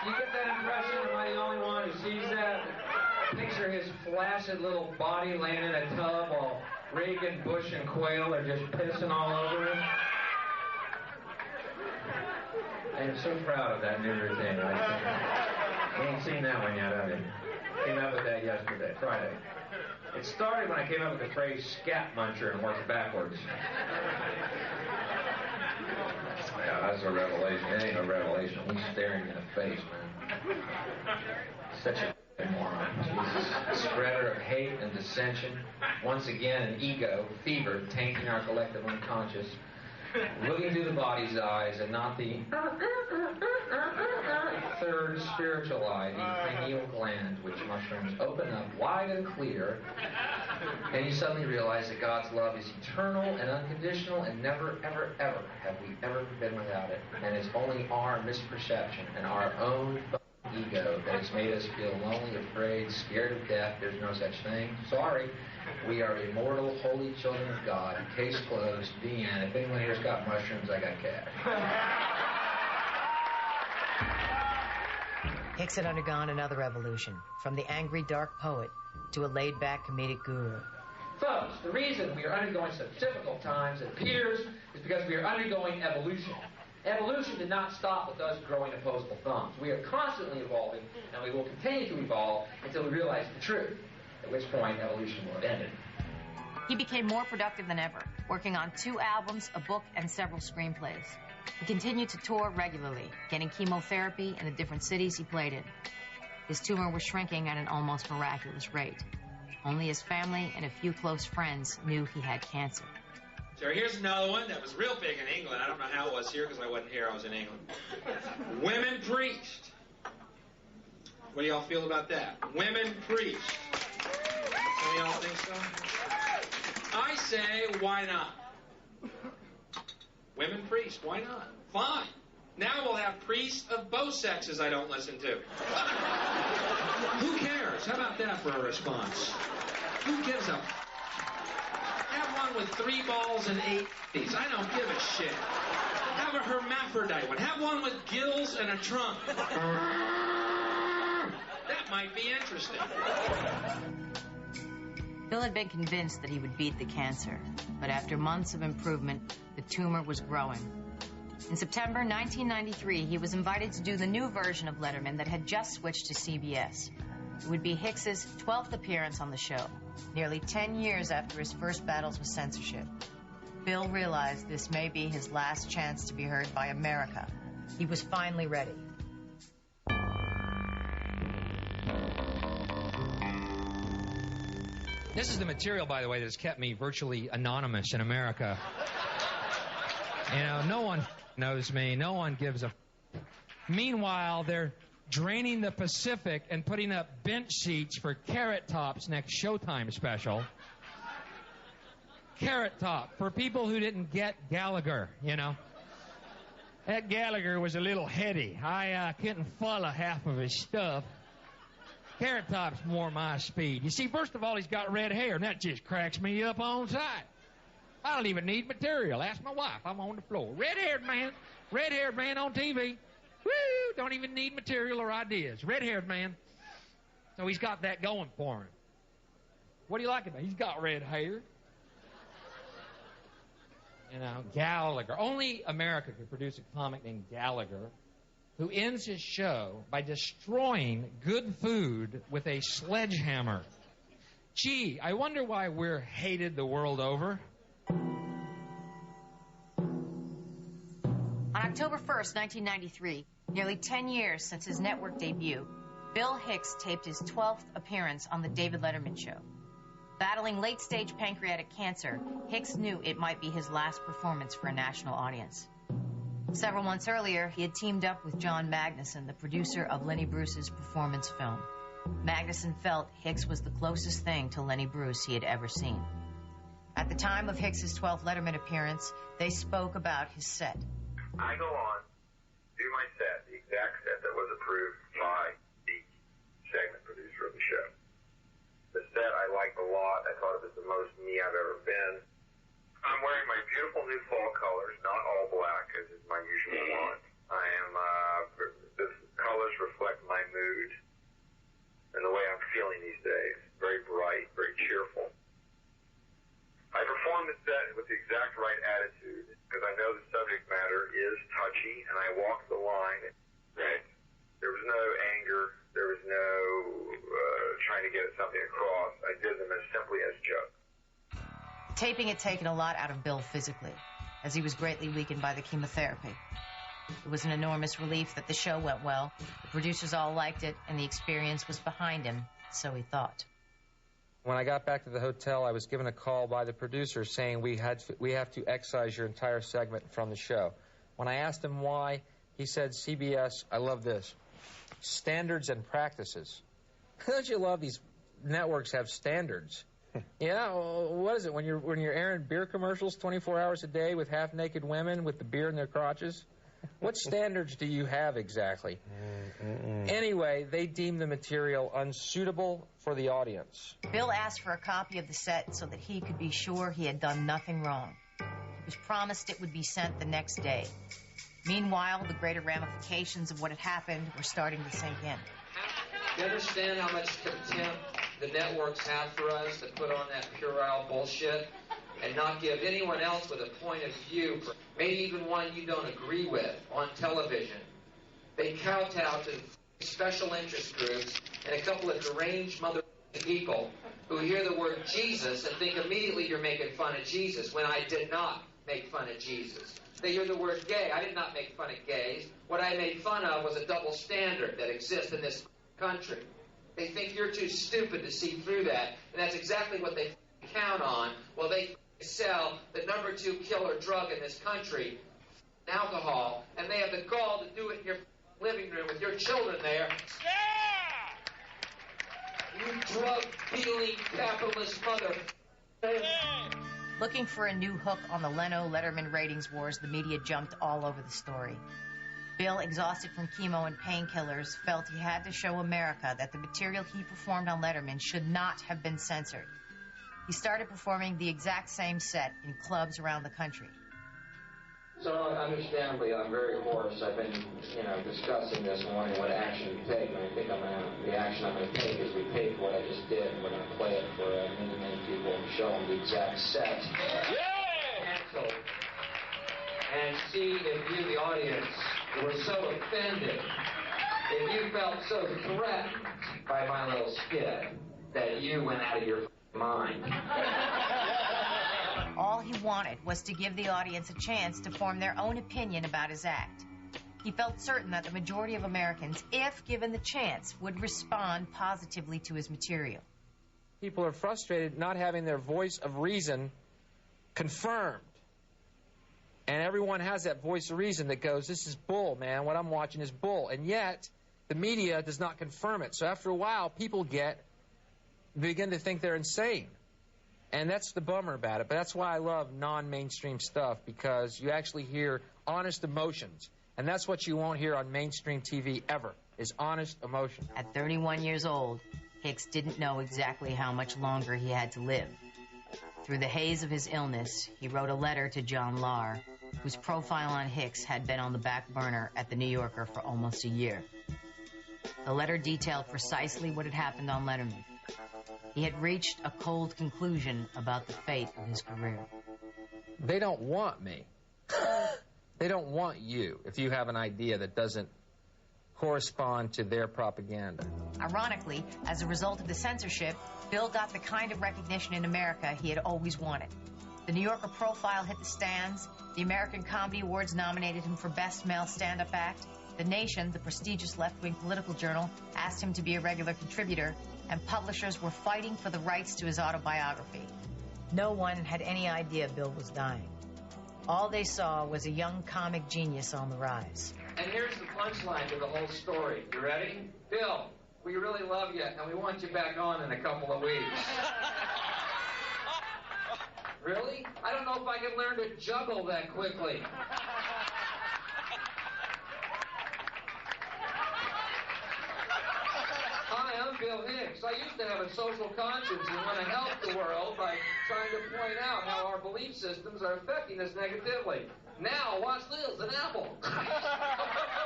You get that impression? Am I the only one who sees that? Picture his flaccid little body laying in a tub while Reagan, Bush, and Quayle are just pissing all over him. I'm so proud of that new routine. You ain't seen that one yet, have you? Came up with that yesterday, Friday. It started when I came up with the phrase scat muncher and worked backwards. Yeah, that's a revelation. It ain't a revelation. He's staring in the face, man. Such a moron. Jesus. Spreader of hate and dissension. Once again, an ego, fever, tainting our collective unconscious. Looking through the body's eyes and not the third spiritual eye, the pineal gland, which mushrooms open up wide and clear, and you suddenly realize that God's love is eternal and unconditional, and never, ever, ever have we ever been without it. And it's only our misperception and our own ego that has made us feel lonely, afraid, scared of death. There's no such thing. Sorry. We are immortal, holy children of God. Case closed. The end. If anyone here's got mushrooms, I got cash. Hicks had undergone another evolution, from the angry, dark poet to a laid-back comedic guru. Folks, the reason we are undergoing such difficult times, it appears, is because we are undergoing evolution. Evolution did not stop with us growing opposable thumbs. We are constantly evolving, and we will continue to evolve until we realize the truth, at which point evolution will have ended. He became more productive than ever, working on 2 albums, a book, and several screenplays. He continued to tour regularly, getting chemotherapy in the different cities he played in. His tumor was shrinking at an almost miraculous rate. Only his family and a few close friends knew he had cancer. So here's another one that was real big in England. I don't know how it was here because I wasn't here. I was in England. Women preached. What do y'all feel about that? Women preached. Some of y'all think so? I say, why not? Women preached. Why not? Fine. Now we'll have priests of both sexes I don't listen to. Who cares? How about that for a response? Who gives a... Have one with 3 balls and 8 teeth. I don't give a shit. Have a hermaphrodite one. Have one with gills and a trunk. That might be interesting. Bill had been convinced that he would beat the cancer, but after months of improvement, the tumor was growing. In September 1993, he was invited to do the new version of Letterman that had just switched to CBS. It would be Hicks's 12th appearance on the show, nearly 10 years after his first battles with censorship. Bill realized this may be his last chance to be heard by America. He was finally ready. This is the material, by the way, that has kept me virtually anonymous in America. You know, no one knows me. No one gives a... Meanwhile, they're draining the Pacific and putting up bench seats for Carrot Top's next Showtime special. Carrot Top, for people who didn't get Gallagher, you know. That Gallagher was a little heady. I couldn't follow half of his stuff. Carrot Top's more my speed. You see, first of all, he's got red hair, and that just cracks me up on sight. I don't even need material. Ask my wife. I'm on the floor. Red-haired man on TV. Woo! Don't even need material or ideas. Red-haired man. So he's got that going for him. What do you like about him? He's got red hair. You know, Gallagher. Only America could produce a comic named Gallagher who ends his show by destroying good food with a sledgehammer. Gee, I wonder why we're hated the world over. On October 1st, 1993, nearly 10 years since his network debut, Bill Hicks taped his 12th appearance on The David Letterman Show. Battling late-stage pancreatic cancer, Hicks knew it might be his last performance for a national audience. Several months earlier, he had teamed up with John Magnuson, the producer of Lenny Bruce's performance film. Magnuson felt Hicks was the closest thing to Lenny Bruce he had ever seen. At the time of Hicks's 12th Letterman appearance, they spoke about his set. I go on, do my set, the exact set that was approved by the segment producer of the show. The set I liked a lot. I thought it was the most me I've ever been. I'm wearing my beautiful new fall colors, not all black, as is my usual want. I am, the colors reflect something across, I did them as simply as jokes. Taping had taken a lot out of Bill physically, as he was greatly weakened by the chemotherapy. It was an enormous relief that the show went well. The producers all liked it, and the experience was behind him, so he thought. When I got back to the hotel, I was given a call by the producer saying we have to excise your entire segment from the show. When I asked him why, he said, CBS, I love this, standards and practices. Don't you love these networks have standards? Yeah, well, what is it, when you're airing beer commercials 24 hours a day with half-naked women with the beer in their crotches? What standards do you have exactly? Anyway, they deemed the material unsuitable for the audience. Bill asked for a copy of the set so that he could be sure he had done nothing wrong. He was promised it would be sent the next day. Meanwhile, the greater ramifications of what had happened were starting to sink in. You understand how much contempt the networks have for us that put on that puerile bullshit and not give anyone else with a point of view, maybe even one you don't agree with, on television? They kowtow to special interest groups and a couple of deranged mother people who hear the word Jesus and think immediately you're making fun of Jesus, when I did not make fun of Jesus. They hear the word gay. I did not make fun of gays. What I made fun of was a double standard that exists in this country. They think you're too stupid to see through that, and that's exactly what they count on. Well, they sell the #2 killer drug in this country, alcohol, and they have the gall to do it in your living room with your children there. Yeah! You drug-dealing capitalist mother. Looking for a new hook on the Leno-Letterman ratings wars, the media jumped all over the story. Bill, exhausted from chemo and painkillers, felt he had to show America that the material he performed on Letterman should not have been censored. He started performing the exact same set in clubs around the country. So, understandably, I'm very hoarse. I've been, discussing this and wondering what action to take. And I think the action I'm going to take is we tape what I just did, and we're going to play it for many people and show them the exact set. Cancel. And see if you, the audience, were so offended, if you felt so threatened by my little skit that you went out of your mind. All he wanted was to give the audience a chance to form their own opinion about his act. He felt certain that the majority of Americans, if given the chance, would respond positively to his material. People are frustrated not having their voice of reason confirmed. And everyone has that voice of reason that goes, this is bull, man. What I'm watching is bull. And yet, the media does not confirm it. So after a while, people begin to think they're insane. And that's the bummer about it. But that's why I love non-mainstream stuff, because you actually hear honest emotions. And that's what you won't hear on mainstream TV ever, is honest emotion. At 31 years old, Hicks didn't know exactly how much longer he had to live. Through the haze of his illness, he wrote a letter to John Lahr, whose profile on Hicks had been on the back burner at the New Yorker for almost a year. The letter detailed precisely what had happened on Letterman. He had reached a cold conclusion about the fate of his career. They don't want me. They don't want you if you have an idea that doesn't correspond to their propaganda. Ironically, as a result of the censorship, Bill got the kind of recognition in America he had always wanted. The New Yorker profile hit the stands. The American Comedy Awards nominated him for Best Male Stand-Up Act. The Nation, the prestigious left-wing political journal, asked him to be a regular contributor, and publishers were fighting for the rights to his autobiography. No one had any idea Bill was dying. All they saw was a young comic genius on the rise. And here's the punchline to the whole story. You ready? Bill, we really love you, and we want you back on in a couple of weeks. Really? I don't know if I can learn to juggle that quickly. Hi, I'm Bill Hicks. I used to have a social conscience and want to help the world by trying to point out how our belief systems are affecting us negatively. Now, watch this, an apple.